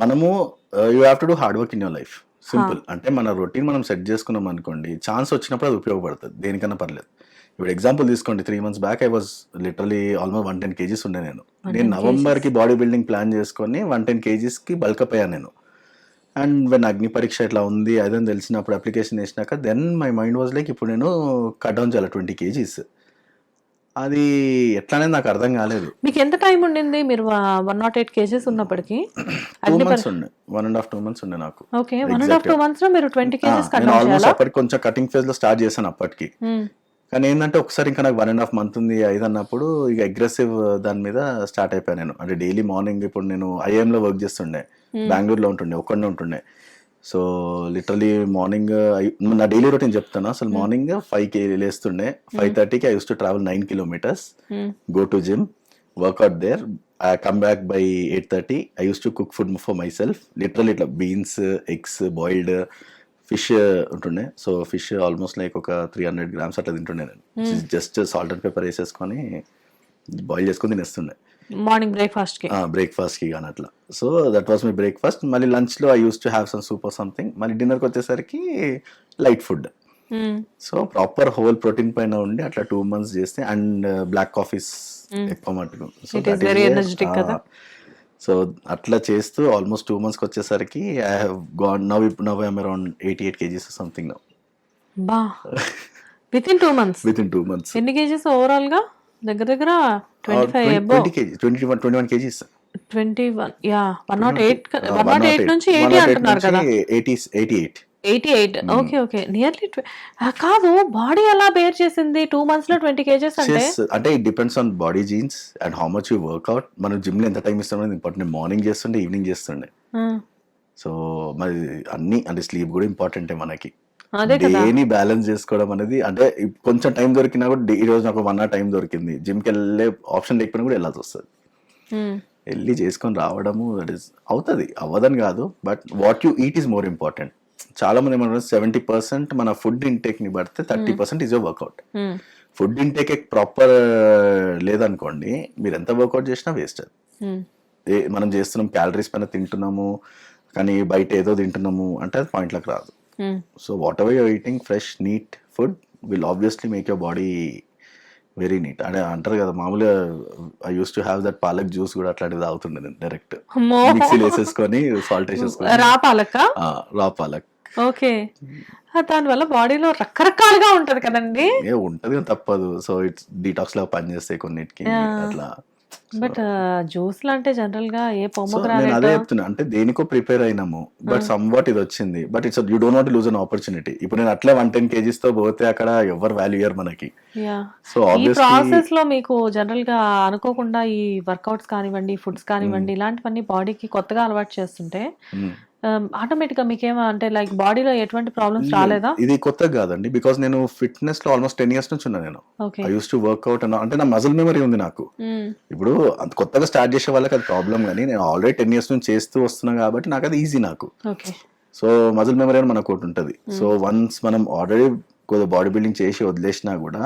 మనము you have to do hard work in your life. Simple. అంటే మన routine మనం సెట్ చేసుకున్నాం అనుకోండి, ఛాన్స్ వచ్చినప్పుడు అది ఉపయోగపడుతుంది. దేనికన్నా పర్లేదు. ఇప్పుడు ఎగ్జాంపుల్ తీసుకోండి, 3 months back I was literally almost 110 kgs ఉండే నేను. నేను 110 నవంబర్కి బాడీ బిల్డింగ్ ప్లాన్ చేసుకొని 110 kgsకి బల్కప్ అయ్యాను నేను. అండ్ వెన్ అగ్ని పరీక్ష ఇట్లా ఉంది అదని తెలిసినప్పుడు అప్లికేషన్ వేసినాక then my mind was like ఇప్పుడు నేను కట్ డౌన్ చేయాలి 20 kgs. అది ఎట్లా అనేది నాకు అర్థం కాలేదు. మీకు ఎంత టైం ఉండింది మీరు 108 kgs ఉన్నప్పటికీ? 2 months ఉండే, 1.5-2 months ఉండే నాకు. ఓకే, 1.5-2 months లో మీరు 20 kgs కట్ నేను డౌన్ ఆల్మోస్ట్ చేయాలా? అప్పటికి కొంచెం కటింగ్ ఫేజ్ లో స్టార్ట్ చేశాను అప్పటికి. కానీ ఏంటంటే ఒకసారి ఇంకా నాకు 1.5 month ఉంది ఐదు అన్నప్పుడు ఇక అగ్రెసివ్ దాని మీద స్టార్ట్ అయిపోయాను నేను. అంటే డైలీ మార్నింగ్ ఇప్పుడు నేను ఐఎంలో వర్క్ చేస్తుండే, బెంగళూరులో ఉంటుండే, ఒక్కడే ఉంటుండే. సో లిటరలీ మార్నింగ్ నా డైలీ రొటీన్ చెప్తాను. అసలు మార్నింగ్ 5కి లేస్తుండే, 5:30కి I use to travel 9 kilometers, go to gym, workout there, I come back by 8:30. I use to cook food for myself. Literally ఇట్లా బీన్స్, ఎగ్స్, బాయిల్డ్ ఫిష్ ఉంటుండే. So fish almost like ఒక 300 grams అట్లా తింటుండే నేను. Just salt and pepper వేసేసుకొని boil చేసుకొని తినేస్తుండే morning బ్రేక్ఫాస్ట్కి కానీ అట్లా. So that was my breakfast. మళ్ళీ లంచ్లో I use to have some soup or something. మళ్ళీ డిన్నర్కి వచ్చేసరికి light food. So proper whole protein పైన ఉండి అట్లా 2 months చేస్తే, అండ్ బ్లాక్ కాఫీస్ ఎక్కువ మటుకు. సో అట్లా చేస్తూ ఆల్మోస్ట్ 2 monthsకి వచ్చేసరికి I have gone now I'm around 88 kgs something now. బా, వితిన్ 2 months. Within 2 months. ఎన్ని కేజీస్ ఓవరాల్ గా? దగ్గర దగ్గర 25 above. 21 kgs. 21, యా. 108 నుంచి 80 అంటున్నారు కదా. 88. 88. Okay okay, nearly. కాదు, బాడీ ఎలా బేర్ చేసింది 2 months లో 20 kgs అంటే? అంటే it depends on body genes and how much you workout. మనం జిమ్ లో ఎంత టైం ఇస్తామో ఇంపార్టెంట్. మార్నింగ్ చేస్తుండే, ఈవినింగ్ చేస్తుండే. సో మరి అన్ని అంటే స్లీప్ కూడా ఇంపార్టెంటే మనకి. డేని బ్యాలెన్స్ చేసుకోవడం అనేది, అంటే కొంచెం టైం దొరికినా కూడా ఈ రోజు నాకు 1 hour టైం దొరికింది, జిమ్కి వెళ్ళే ఆప్షన్ లేకపోయినా కూడా వెళ్ళాల్సి వస్తుంది. వెళ్ళి చేసుకొని రావడము దట్ ఈస్ అవుతుంది, అవ్వదని కాదు. But what you eat is more important. చాలా మంది ఏమంటారు 70% మన ఫుడ్ ఇంటేక్ ని బడితే 30% is your workout. Food intake proper లేదనుకోండి, మీరు ఎంత వర్కౌట్ చేసినా వేస్ట్. మనం చేస్తున్నాం క్యాలరీస్ పైన తింటున్నాము, కానీ బయట ఏదో తింటున్నాము అంటే అది పాయింట్లకు రాదు. So whatever you're eating fresh neat food will obviously make your body very neat. అంటే అంటారు కదా మామూలుగా I use to have that palak juice కూడా అట్లాంటిది తాగుతుండే నేను డైరెక్ట్ మిక్సీలో వేసేసుకొని సాల్ట్ వేసేసుకొని. రా పాలక్. ఓకే, దానివల్ల బాడీలో రకరకాలుగా ఉంటది కదండి. ఉంటది, తప్పదు. సో ఇట్స్ డీటాక్స్ లాగా పనిచేస్తాయి కొన్నిటికి అట్లా. బట్ జ్యూస్ అంటే జనరల్ గా ఏ నేను పొమగ్రానేట్. అదే చెప్తున్నా, అంటే దేనికో ప్రిపేర్ అయినాము, బట్ సమ్ వాట్ ఇది వచ్చింది. But it's you don't want to lose an opportunity. ఇప్పుడు నేను అట్లా 110 kgs తో పోతే అక్కడ ఎవరు వాల్యూ ఇయర్ మనకి. సో ఈ ఆబ్వియస్లీ ప్రాసెస్ లో మీకు జనరల్ గా అనుకోకుండా ఈ వర్కౌట్స్ కానివ్వండి, ఫుడ్స్ కానివ్వండి, ఇలాంటివన్నీ బాడీకి కొత్తగా అలవాటు చేస్తుంటే ఆటోమేటిక్ గా మీకేమో అంటే లైక్ బాడీలో ఎటువంటి ప్రాబ్లమ్స్ రాలేదా? ఇది కొత్తగా కాదండి, బికాస్ నేను ఫిట్నెస్ లో ఆల్మోస్ట్ 10 years నుంచి ఉన్నా నేను. Okay. I use to workout అంటే నా మజిల్ మెమరీ ఉంది నాకు. ఇప్పుడు అంత కొత్తగా స్టార్ట్ చేసే వాళ్ళకి అది ప్రాబ్లం, కానీ నేను ఆల్రెడీ 10 years నుంచి చేస్తూ వస్తున్నా కాబట్టి నాకు అది ఈజీ నాకు. ఓకే. సో మజిల్ మెమరీ అని మనకు ఒకటి ఉంటుంది. సో వన్స్ మనం ఆల్రెడీ కొద్దిగా బాడీ బిల్డింగ్ చేసి వదిలేసినా కూడా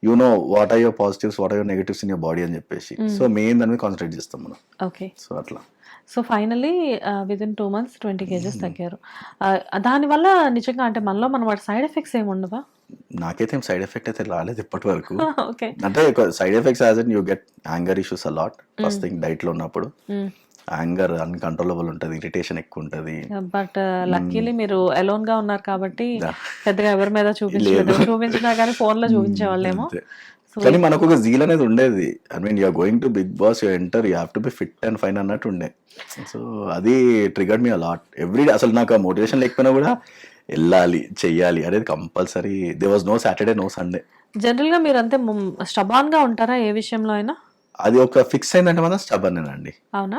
you know what are your positives, what are your negatives in your body అని చెప్పేసి. సో మెయిన్ దాని మీద కాన్సన్ట్రేట్ చేస్తాం మనం. ఓకే. సో అట్లా. So finally within 2 months 20 kgs తగ్గారు. దానివల్ల నిజంగా అంటే మనలో మన వాటి సైడ్ ఎఫెక్ట్స్ ఏమి ఉండవా? నాకైతే ఏం సైడ్ ఎఫెక్ట్ అయితే రాలేదు ఇప్పటి వరకు. ఓకే. అంటే side effects as in you get anger issues a lot. First thing diet లో ఉన్నప్పుడు యాంగర్ అన్కంట్రోలబుల్ ఉంటుంది, ఇరిటేషన్ ఎక్కువ ఉంటుంది. బట్ లక్కీలీ మీరు అలోన్ గా ఉన్నారు కాబట్టి పెద్దగా ఎవరి మీద చూపించినా కానీ ఫోన్ లో చూపించేవాళ్ళేమో. కానీ మనకు ఒక జీల్ అనేది ఉండేది. I mean you're going to Bigg Boss, you enter, you have to be fit and fine అన్నట్టు ఉండే. సో అది ట్రిగర్డ్ మీ అలాట్ ఎవ్రీడే. అసలు నాకు ఆ మోటివేషన్ లేకపోయినా కూడా వెళ్ళాలి, చెయ్యాలి అనేది compulsory. They was no Saturday, no Sunday. General గా మీరు అంతే స్టబాన్ గా ఉంటారా ఏ విషయంలో అయినా? అది ఒక ఫిక్స్ అయిందంటే మాత్రం స్టబర్నేనండి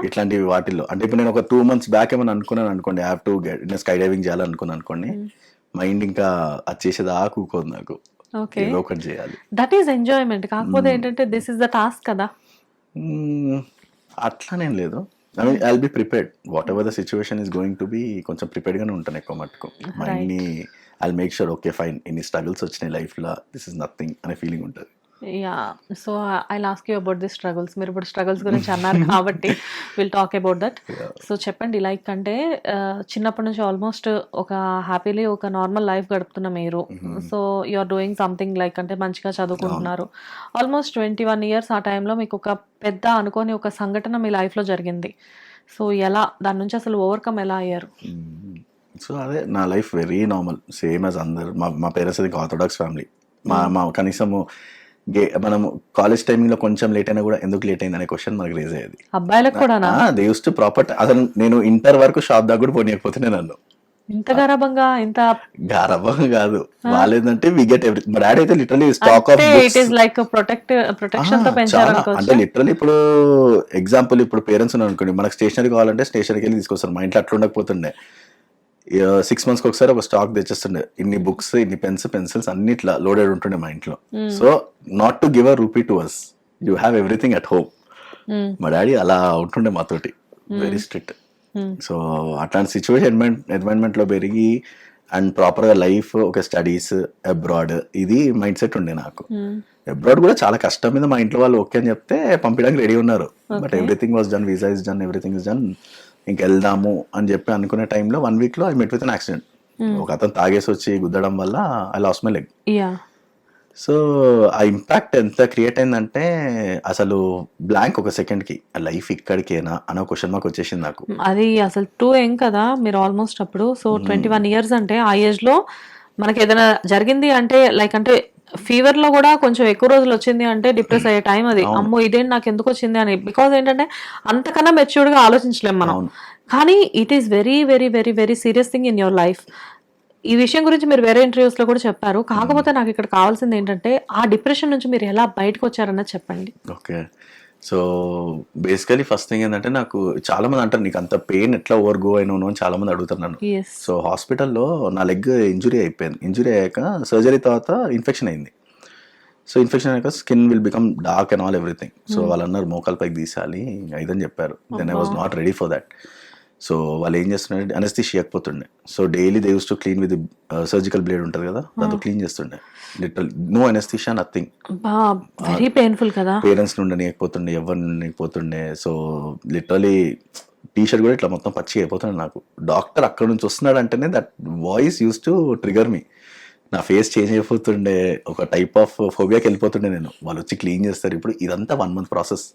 ఇట్లాంటి వాటిల్లో. అంటే ఇప్పుడు నేను ఒక 2 months బ్యాక్ ఏమైనా అనుకున్నాను అనుకోండి, have to get sky diving చేయాలనుకున్నాను అనుకోండి, మైండ్ ఇంకా అది చేసేదా కూకోదు నాకు. ఓకే, ఏదో ఒకటి చేయాలి. That is enjoyment. కాకపోతే ఏంటంటే దిస్ ఇస్ ద టాస్క్ కదా. అట్లానేం లేదు. I mean I will be prepared what ever the situation is going to be. కొంచెం ప్రిపేర్డ్ గానే ఉంటాను ఎక్కువ మట్టుకు. మైండ్ ని I will make sure okay fine, ఇన్ని స్ట్రగుల్స్ వచ్చినాయి లైఫ్ లో, దిస్ ఇస్ నథింగ్ అనే ఫీలింగ్ ఉంటుంది. Yeah so I ask you about the struggles. మీరు ఇప్పుడు స్ట్రగుల్స్ గురించి అన్నారు కాబట్టి will talk about that. So చెప్పండి, లైక్ అంటే చిన్నప్పటి నుంచి ఆల్మోస్ట్ ఒక హ్యాపీలీ ఒక నార్మల్ లైఫ్ గడుపుతున్న మీరు, so you are doing something like అంటే మంచిగా చదువుకుంటున్నారు. ఆల్మోస్ట్ 21 years ఆ టైంలో మీకు ఒక పెద్ద అనుకోని ఒక సంఘటన మీ లైఫ్లో జరిగింది. సో ఎలా దాని నుంచి అసలు ఓవర్కమ్ ఎలా అయ్యారు? సో అదే నా life very normal, same as అందరు. మా పేరెంట్స్ అది ఆర్థోడాక్స్ ఫ్యామిలీ. మా కనీసము మనం కాలేజ్ టైమింగ్ లో కొంచెం లేట్ అయినా కూడా ఎందుకు లేట్ అయింది అనే క్వశ్చన్ మనకు రేజ్ అయ్యేది. అబ్బాయిలకు కూడా దే యూస్ టు ప్రాపర్. అసలు నేను ఇంటర్ వరకు షాప్ దాకా కూడా పోనీయకపోతేనే నన్ను. ఇంత గారాబంగా ఇంత గారభం కాదు, వాళ్ళేందంటే వి గెట్ ఎవ్రీ. మా డాడీ అయితే literally stock of it is like protection తో పెంచారు అనుకోవచ్చు. అంటే లిటరలీ ఇప్పుడు ఎగ్జాంపుల్ ఇప్పుడు పేరెంట్స్ ఉన్నారు అనుకోండి, మనకు స్టేషనరీ కావాలంటే స్టేషనరీకి వెళ్ళి తీసుకొస్తారు. మా ఇంట్లో అట్లా ఉండకపోతుండే. 6 months ఒకసారి ఒక స్టాక్ తెచ్చేస్తుండే, ఇన్ని బుక్స్, ఇన్ని పెన్సిల్స్ అన్ని ఇట్లా లోడెడ్ ఉంటుండే మా ఇంట్లో. So not to give a rupee to us, you have everything at home. మా డాడీ అలా ఉంటుండే మాతోటి, వెరీ స్ట్రిక్ట్. సో అట్లాంటి సిచ్యువేషన్ ఎన్వైరన్మెంట్ లో పెరిగి అండ్ ప్రాపర్ గా లైఫ్, ఒక స్టడీస్, అబ్రాడ్, ఇది మైండ్ సెట్ ఉండే నాకు. అబ్రాడ్ కూడా చాలా కష్టం మీద మా ఇంట్లో వాళ్ళు ఓకే అని చెప్తే పంపించడానికి రెడీ ఉన్నారు. But everything was done, visa is done, everything is done. ఇంకెళ్దాము అని చెప్పి అనుకునే టైంలో 1 week లో I met with an accident. ఒక అతను తాగేసి వచ్చి గుద్దడం వల్ల I lost my leg. So ఆ ఇంపాక్ట్ ఎంత క్రియేట్ అయిందంటే అసలు బ్లాంక్ ఒక సెకండ్ కి, లైఫ్ ఇక్కడికేనా అనే క్వశ్చన్ మార్క్ వచ్చేసింది నాకు. అది అసలు టూ ఏం కదా మీరు ఆల్మోస్ట్ అప్పుడు. సో 21 years అంటే ఆ ఏజ్ లో మనకి ఏదైనా జరిగింది అంటే లైక్ అంటే ఫీవర్ లో కూడా కొంచెం ఎక్కువ రోజులు వచ్చింది అంటే డిప్రెస్ అయ్యే టైం అది. అమ్మో ఇదేంటి నాకు ఎందుకు వచ్చింది అని. బికాజ్ ఏంటంటే అంతకన్నా మెచ్యూర్డ్ గా ఆలోచించలేం మనం. కానీ it is very very very very serious thing in your life. ఈ విషయం గురించి మీరు వేరే ఇంటర్వ్యూస్ లో కూడా చెప్పారు. కాకపోతే నాకు ఇక్కడ కావాల్సింది ఏంటంటే ఆ డిప్రెషన్ నుంచి మీరు ఎలా బయటకు వచ్చారన్నది చెప్పండి. Okay, so basically first thing ఏంటంటే, నాకు చాలా మంది అంటారు నీకు అంత పెయిన్ ఎట్లా ఓవర్గో అయినాను అని చాలా మంది అడుగుతున్నాను. సో హాస్పిటల్లో నా లెగ్ ఇంజురీ అయిపోయింది. ఇంజురీ అయ్యాక సర్జరీ తర్వాత ఇన్ఫెక్షన్ అయింది. సో ఇన్ఫెక్షన్ అయ్యాక skin will become dark and all everything. So వాళ్ళు అన్నారు మోకాల పైకి తీసాలి ఇదని చెప్పారు. Then I was not ready for that. So వాళ్ళు ఏం చేస్తున్నారంటే అనస్థీషియా ఇవ్వకపోతుండే. So daily they use to clean with surgical blade ఉంటుంది కదా, దాంతో క్లీన్ చేస్తుండే. Literal no anaesthesia, nothing. Very painful కదా. పేరెంట్స్ నుండి నీయకపోతుండే, ఎవరి నుండి నీయకపోతుండే. సో లిటరలీ టీ షర్ట్ కూడా ఇట్లా మొత్తం పచ్చి అయిపోతుండే నాకు. డాక్టర్ అక్కడ నుంచి వస్తున్నాడు అంటేనే that voice use to trigger me. నా ఫేస్ చేంజ్ అయిపోతుండే, ఒక టైప్ ఆఫ్ ఫోబియాకి వెళ్ళిపోతుండే నేను. వాళ్ళు వచ్చి క్లీన్ చేస్తారు. ఇప్పుడు ఇదంతా 1 month ప్రాసెస్.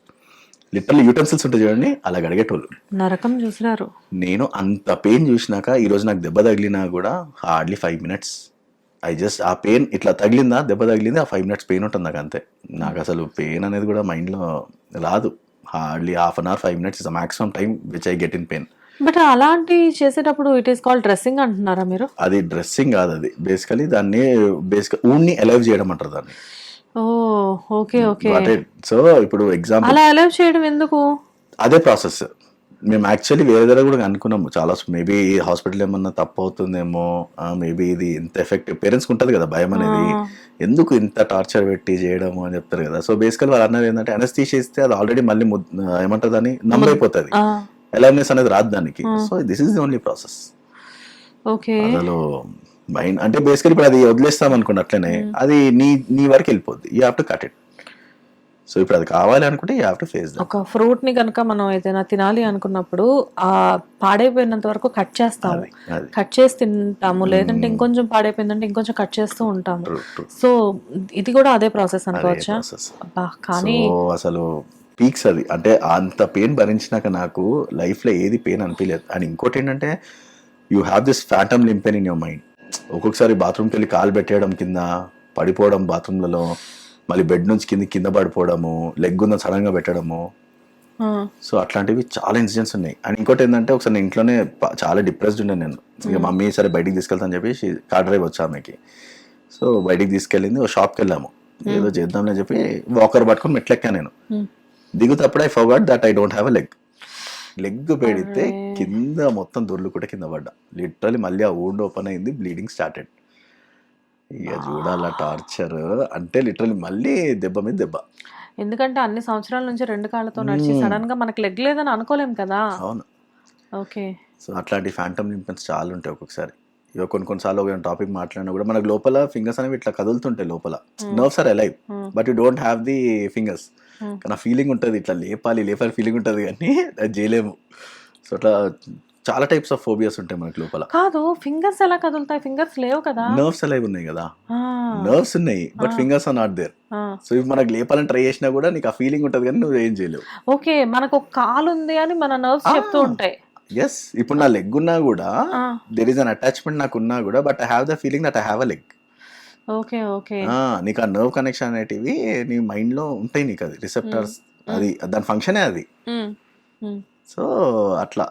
లిటరల్లీ యూటెన్సిల్స్ ఉంటాయి చూడండి, అలా అడిగేటోళ్ళు. నరకం చూసినారు. నేను అంత పెయిన్ చూసినాక ఈరోజు నాకు దెబ్బ తగిలినా కూడా హార్డ్లీ 5 minutes. ఆ పెయిన్ ఇట్లా తగిలిందా, దెబ్బ తగిలింది, ఆ 5 minutes పెయిన్ ఉంటుంది నాకు అంతే. నాకు అసలు పెయిన్ అనేది కూడా మైండ్లో రాదు. Hardly 1/2 hour 5 minutes is the maximum time which I get in pain. But అలాంటి చేసేటప్పుడు ఇట్ ఈస్ కాల్డ్ డ్రెస్సింగ్ అంటున్నారా మీరు? అది డ్రెస్సింగ్ కాదు, అది బేసికలీ దాన్ని ఊన్ని అలైవ్ చేయడం అంటారు దాన్ని. Okay okay. సో ఇప్పుడు ఎగ్జాంపుల్ అలా అలైవ్ చేయడం ఎందుకు? అదే ప్రాసెస్. మేము యాక్చువల్లీ వేరే దగ్గర కూడా అనుకున్నాము చాలా. మేబీ హాస్పిటల్ ఏమన్నా తప్పు అవుతుందేమో, మేబీ ఇది ఇంత ఎఫెక్టివ్, పేరెంట్స్కి ఉంటుంది కదా భయం అనేది, ఎందుకు ఇంత టార్చర్ పెట్టి చేయడము అని చెప్తారు కదా. సో బేసికల్ వాళ్ళు అన్నారు ఏంటంటే అనస్థీషియా ఇస్తే అది ఆల్రెడీ మళ్ళీ ఏమంటారు దాన్ని నమ్మైపోతుంది, అలర్నెస్ అనేది రాదు దానికి. So this is the only process. Okay. అసలు మైండ్ అంటే బేసికల్ ఇప్పుడు అది వదిలేస్తాం అనుకోండి అట్లనే, అది నీ వరకు వెళ్ళిపోద్ది. You have to cut it. So ఇప్పుడు అది కావాలి అనుకుంటే you have to face that. ఒక ఫ్రూట్ ని కనుక మనం ఏదైనా తినాలి అనుకున్నప్పుడు ఆ పాడైపోయినంత వరకు కట్ చేస్తాము, కట్ చేసి తింటాము. లేదంటే ఇంకొంచెం పాడైపోయిందంటే ఇంకొంచెం కట్ చేస్తూ ఉంటాము. సో ఇది కూడా అదే ప్రాసెస్ అనుకోవచ్చా? కానీ అసలు పీక్స్ అది. అంటే అంత పెయిన్ భరించినాక నాకు లైఫ్లో ఏది పెయిన్ అనిపించలేదు. అండ్ ఇంకోటి ఏంటంటే you have this phantom lymph pain in your mind. ఒక్కొక్కసారి బాత్రూమ్కి వెళ్ళి కాలు పెట్టేయడం, కింద పడిపోవడం బాత్రూమ్లలో, మళ్ళీ బెడ్ నుంచి కింద పడిపోవడము, లెగ్ ఉందని సడన్గా పెట్టడము. సో అట్లాంటివి చాలా ఇన్సిడెంట్స్ ఉన్నాయి. అండ్ ఇంకోటి ఏంటంటే ఒకసారి నేను ఇంట్లోనే చాలా డిప్రెస్డ్ ఉండే నేను. ఇక మమ్మీ సరే బయటికి తీసుకెళ్తాను అని చెప్పి కార్ డ్రైవ్ వచ్చా ఆమెకి. సో బయటికి తీసుకెళ్ళింది, ఒక షాప్కి వెళ్ళాము, ఏదో చేద్దామని చెప్పి వాకర్ పట్టుకొని మెట్లెక్కా నేను. దిగుతప్పుడు I forgot that I don't have a leg పెడితే కింద మొత్తం దొర్లు కూడా కింద పడ్డా. లిటరలీ మళ్ళీ ఆ వుండ్ ఓపెన్ అయింది, బ్లీడింగ్ స్టార్టెడ్. ఇక చూడాల టార్చర్ అంటే లిటరలీ మళ్ళీ దెబ్బ మీద దెబ్బ. ఎందుకంటే అన్ని సంవత్సరాల నుంచి 2 కాళ్ళతో నడిచి సడన్ గా మనకి లెగ్ లేదని అనుకోలేం కదా. అవును. ఓకే. సో అట్లాంటి ఫ్యాంటమ్ లింపెన్స్ చాలా ఉంటాయి ఒక్కొక్కసారి. ఇక కొన్నిసార్లు ఒక టాపిక్ మాట్లాడినా కూడా మనకు లోపల ఫింగర్స్ అనేవి ఇట్లా కదులుతుంటాయి లోపల, nerves are alive but you don't have the fingers. కానీ ఆ ఫీలింగ్ ఉంటుంది, ఇట్లా లేపాలి ఫీలింగ్ ఉంటుంది కానీ అది చేయలేము. సో అట్లా చాలా టైప్స్ ఆఫ్ ఫోబియాస్ ఉంటాయి మనకి లోపల. కాదు, ఫింగర్స్ ఎలా కదులుతాయి? ఫింగర్స్ లేవు కదా. నర్వ్స్ అలైవ్ ఉన్నాయి కదా, నర్వ్స్ ఉన్నాయి but fingers are not there. So ఇవి మనకు లేపాలని ట్రై చేసినా కూడా నీకు ఆ ఫీలింగ్ ఉంటుంది కానీ నువ్వు ఏం చేయలేవు. ఓకే, మనకు ఒక కాలు ఉంది అని మన నర్వ్స్ చెప్తూ ఉంటాయి. ఎస్, ఇప్పుడు నా లెగ్ ఉన్నా కూడా దేర్ ఈస్ అన్ అటాచ్మెంట్ నాకు ఉన్నా కూడా but I have the feeling that I have a leg. Okay okay, నీకు ఆ నర్వ్ కనెక్షన్ అనేటివి నీ మైండ్ లో ఉంటాయి, నీకు అది రిసెప్టర్స్, అది దాని ఫంక్షనే అది. సో అట్లా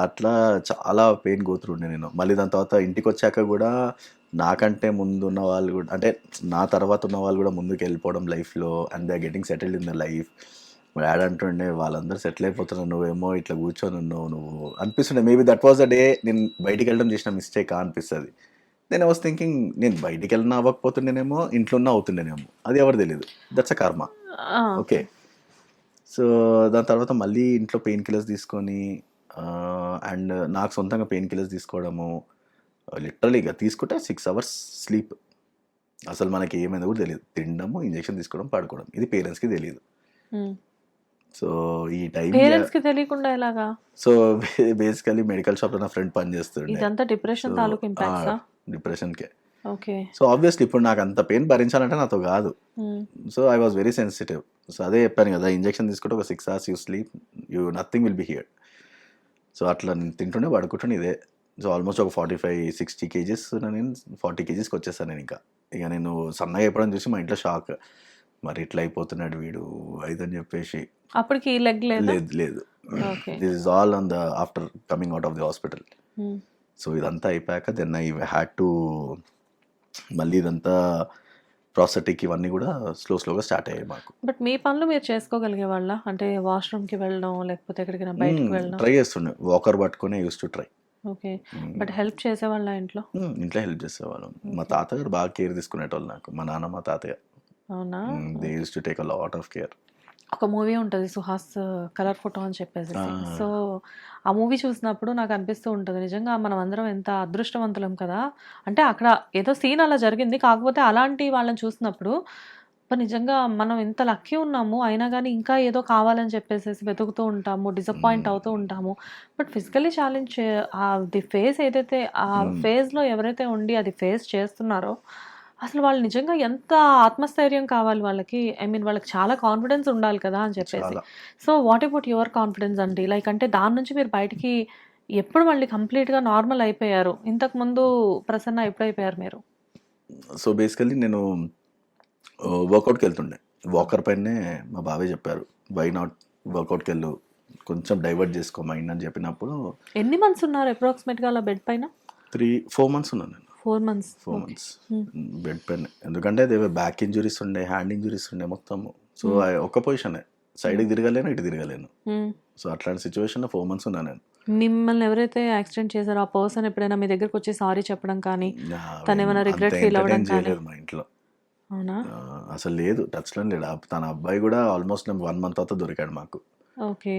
అట్లా చాలా పెయిన్ గోత్రుండే నేను. మళ్ళీ దాని తర్వాత ఇంటికి వచ్చాక కూడా నాకంటే ముందు ఉన్న వాళ్ళు కూడా, అంటే నా తర్వాత ఉన్న వాళ్ళు కూడా ముందుకు వెళ్ళిపోవడం లైఫ్లో, and they are getting settled in the life. మా డాడ్ అంటుండే వాళ్ళందరూ సెటిల్ అయిపోతున్నారు, నువ్వేమో ఇట్లా కూర్చొని ఉన్నావు నువ్వు అనిపిస్తుండే. Maybe that was the day నేను బయటికి వెళ్ళడం చేసిన మిస్టేక్ అనిపిస్తుంది. నేను వాజ్ థింకింగ్ నేను బయటికి వెళ్ళినా అవ్వకపోతుండేనేమో, ఇంట్లో ఉన్నా అవుతుండేనేమో, అది ఎవరు తెలియదు. దట్స్ అ కర్మ. ఓకే, సో దాని తర్వాత మళ్ళీ ఇంట్లో పెయిన్ కిల్లర్స్ తీసుకొని, అండ్ నాకు సొంతంగా పెయిన్ కిల్లర్స్ తీసుకోవడము, లిటరలీగా తీసుకుంటే 6 hours స్లీప్. అసలు మనకి ఏమైందో కూడా తెలియదు, తినడము, ఇంజెక్షన్ తీసుకోవడం, పడుకోవడం. ఇది పేరెంట్స్కి తెలియదు. సో ఈ టైం పేరెంట్స్కి తెలియకుండా ఎలాగా? సో బేసికలీ మెడికల్ షాప్లో నా ఫ్రెండ్ పని చేస్తుండే. ఇదంతా డిప్రెషన్ తాలూకు ఇంపాక్ట్సా? డిప్రెషన్కే. ఓకే. సో ఆబ్వియస్లీ ఇప్పుడు నాకు అంత పెయిన్ భరించాలంటే నాతో కాదు. So I was very sensitive. So అదే చెప్పాను కదా, ఇంజెక్షన్ తీసుకుంటే ఒక 6 hours you sleep, you nothing will be here. So అట్లా నేను తింటుండే పడుకుంటుండే ఇదే. సో ఆల్మోస్ట్ ఒక 45-60 kgs నేను 40 kgsకి వచ్చేసాను నేను. ఇక నేను సన్నగా అయిపోవడం చూసి మా ఇంట్లో షాక్, మరి ఇట్లా అయిపోతున్నాడు వీడు అని చెప్పేసి. అప్పటికి లెగ్ లేదు. This is all on the after coming out of the hospital. So ఇదంతా అయిపోయాక దెన్ ఐ హ్యాడ్ టు మళ్ళీ ఇదంతా ప్రాస్థెటిక్ ఇవన్నీ కూడా స్లోగా స్టార్ట్ అయ్యాయి మాకు. బట్ మీ పనులు మీరు చేసుకోగలిగే వాళ్ళ? అంటే వాష్రూమ్కి వెళ్ళడం లేకపోతే ఎక్కడికైనా బయటకు వెళ్ళడం? ట్రై చేస్తుండే, వాకర్ పట్టుకునే use to try. Okay, but help చేసేవాళ్ళ ఇంట్లో? ఇంట్లో హెల్ప్ చేసేవాళ్ళం. మా తాతగారు బాగా కేర్ తీసుకునేటోళ్ళు నాకు, మా నాన్న మా తాతయ్య. అవునా? They use to take a lot of care. ఒక మూవీ ఉంటుంది సుహాస్ కలర్ ఫోటో అని చెప్పేసి. సో ఆ మూవీ చూసినప్పుడు నాకు అనిపిస్తూ ఉంటుంది, నిజంగా మనం అందరం ఎంత అదృష్టవంతులం కదా. అంటే అక్కడ ఏదో సీన్ అలా జరిగింది, కాకపోతే అలాంటి వాళ్ళని చూసినప్పుడు నిజంగా మనం ఎంత లక్కీ ఉన్నాము, అయినా కానీ ఇంకా ఏదో కావాలని చెప్పేసి వెతుకుతూ ఉంటాము, డిసప్పాయింట్ అవుతూ ఉంటాము. బట్ ఫిజికలీ ఛాలెంజ్ అది ఫేస్ ఏదైతే ఆ ఫేజ్లో ఎవరైతే ఉండి అది ఫేస్ చేస్తున్నారో అసలు వాళ్ళు నిజంగా ఎంత ఆత్మస్థైర్యం కావాలి వాళ్ళకి. ఐ మీన్ వాళ్ళకి చాలా కాన్ఫిడెన్స్ ఉండాలి కదా అని చెప్పేసి. So what about your confidence అండి? లైక్ అంటే దాని నుంచి మీరు బయటికి ఎప్పుడు మళ్ళీ కంప్లీట్గా నార్మల్ అయిపోయారు? ఇంతకుముందు ప్రసన్న ఎప్పుడు అయిపోయారు మీరు? సో బేసికలీ నేను వర్కౌట్కి వెళ్తుండే, వాకర్ పైనే మా బాబాయ్ చెప్పారు, వై నాట్ వర్కౌట్కి వెళ్ళు, కొంచెం డైవర్ట్ చేసుకో మైండ్ అని చెప్పినప్పుడు. ఎన్ని మంత్స్ ఉన్నారు అప్రాక్సిమేట్గా అలా బెడ్ పైన? 3-4 months ఉన్నాను నేను. 4 months బెడ్ పైన. ఎందుకంటే దేవే బ్యాక్ ఇంజురీస్ ఉండే, హ్యాండ్ ఇంజురీస్ ఉండే మొత్తము. సో ఒక్క పొజిషనే, సైడ్కి తిరగలేను, ఇటు తిరగలేను. సో అట్లాంటి సిచ్యువేషన్లో 4 months ఉన్నాను నేను. మిమ్మల్ని ఎవరైతే యాక్సిడెంట్ చేశారో ఆ పర్సన్ ఎప్పుడైనా మీ దగ్గరకు వచ్చి సారీ చెప్పడం కానీ, తను ఏమైనా రిగ్రెట్ ఫీల్ అవ్వడం కానీ? మా ఇంట్లో అవునా? అసలు లేదు, టచ్లో లేడు. తన అబ్బాయి కూడా ఆల్మోస్ట్ 1 month తర్వాత దొరికాడు మాకు. ఓకే.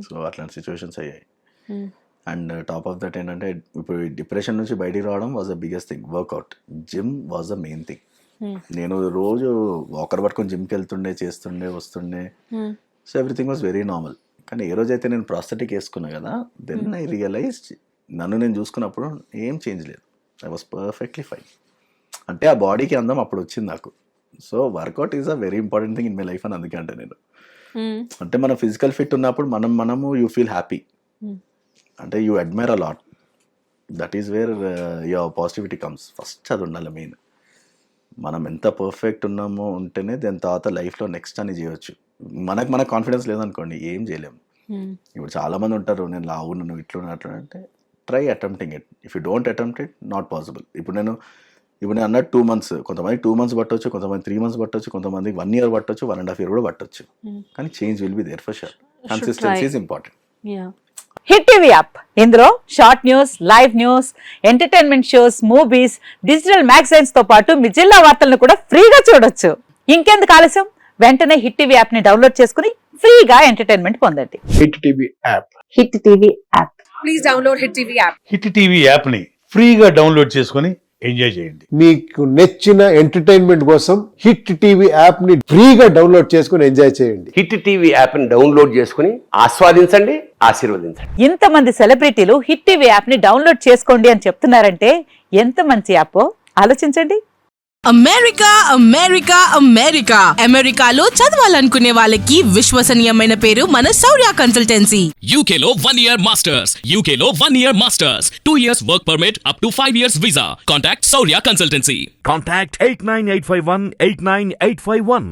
సో అట్లాంటి సిచ్యువేషన్స్ అయ్యాయి. అండ్ టాప్ ఆఫ్ దట్ ఏంటంటే ఇప్పుడు డిప్రెషన్ నుంచి బయటికి రావడం was the biggest thing. Workout, gym was the main thing. నేను రోజు వాకర్ పట్టుకొని జిమ్కి వెళ్తుండే, చేస్తుండే, వస్తుండే. So everything was very normal. కానీ ఏ రోజైతే నేను ప్రాస్థెటిక్ వేసుకున్నా కదా, దెన్ ఐ రియలైజ్ నన్ను నేను చూసుకున్నప్పుడు ఏం చేంజ్ లేదు. I was perfectly fine. అంటే ఆ బాడీకి అందం అప్పుడు వచ్చింది నాకు. So work out is a very important thing in my life అని అందుకే అంటే నేను. అంటే మనం ఫిజికల్ ఫిట్ ఉన్నప్పుడు మనము యూ ఫీల్ హ్యాపీ, అంటే you admire a lot. That is where your positivity comes. First అది ఉండాలి మెయిన్. మనం ఎంత పర్ఫెక్ట్ ఉన్నామో ఉంటేనే దాని తర్వాత లైఫ్లో నెక్స్ట్ అని చేయొచ్చు. మనకు కాన్ఫిడెన్స్ లేదనుకోండి ఏం చేయలేము. ఇప్పుడు చాలామంది ఉంటారు, నేను లావు నువ్వు ఇట్లా అట్లా అంటే try attempting it. If you don't attempt it not possible. ఇప్పుడు నేను అన్నట్టు 2 months, కొంతమంది 2 months పట్టవచ్చు, కొంతమంది 3 months పట్టవచ్చు, కొంతమంది 1 year పట్టవచ్చు, 1.5 years కూడా పట్టవచ్చు. కానీ change will be there for sure. Consistency is important. Hit TV app, ఇందులో short news, live news, entertainment shows, movies, digital magazines తో పాటు మీ జిల్లా వార్తలను కూడా ఫ్రీగా చూడొచ్చు. ఇంకెందుకు ఆలస్యం, వెంటనే హిట్ టీవీ యాప్ ని డౌన్లోడ్ చేసుకుని ఫ్రీగా ఎంటర్టైన్మెంట్ పొందండి. Hit TV app. Hit TV app. Please download Hit TV app. Hit TV app ని ఫ్రీగా డౌన్లోడ్ చేసుకొని ఎంజాయ్ చేయండి. మీకు నచ్చిన ఎంటర్టైన్మెంట్ కోసం హిట్ టీవీ యాప్ ని ఫ్రీగా డౌన్లోడ్ చేసుకుని ఎంజాయ్ చేయండి. హిట్ టీవీ యాప్ ని డౌన్లోడ్ చేసుకుని ఆస్వాదించండి, ఆశీర్వదించండి. ఇంతమంది సెలబ్రిటీలు హిట్ టీవీ యాప్ ని డౌన్లోడ్ చేసుకోండి అని చెప్తున్నారంటే ఎంత మంచి యాప్ ఆలోచించండి. అమెరికా అమెరికా అమెరికా అమెరికాలో చదవాలనుకునే వాళ్ళకి విశ్వసనీయమైన పేరు మన శౌర్య కన్సల్టెన్సీ. UK లో 1 year masters. UK లో 1 year masters. 2 years work permit up to 5 years visa. Contact Saurya Consultancy. Contact 89851 89851.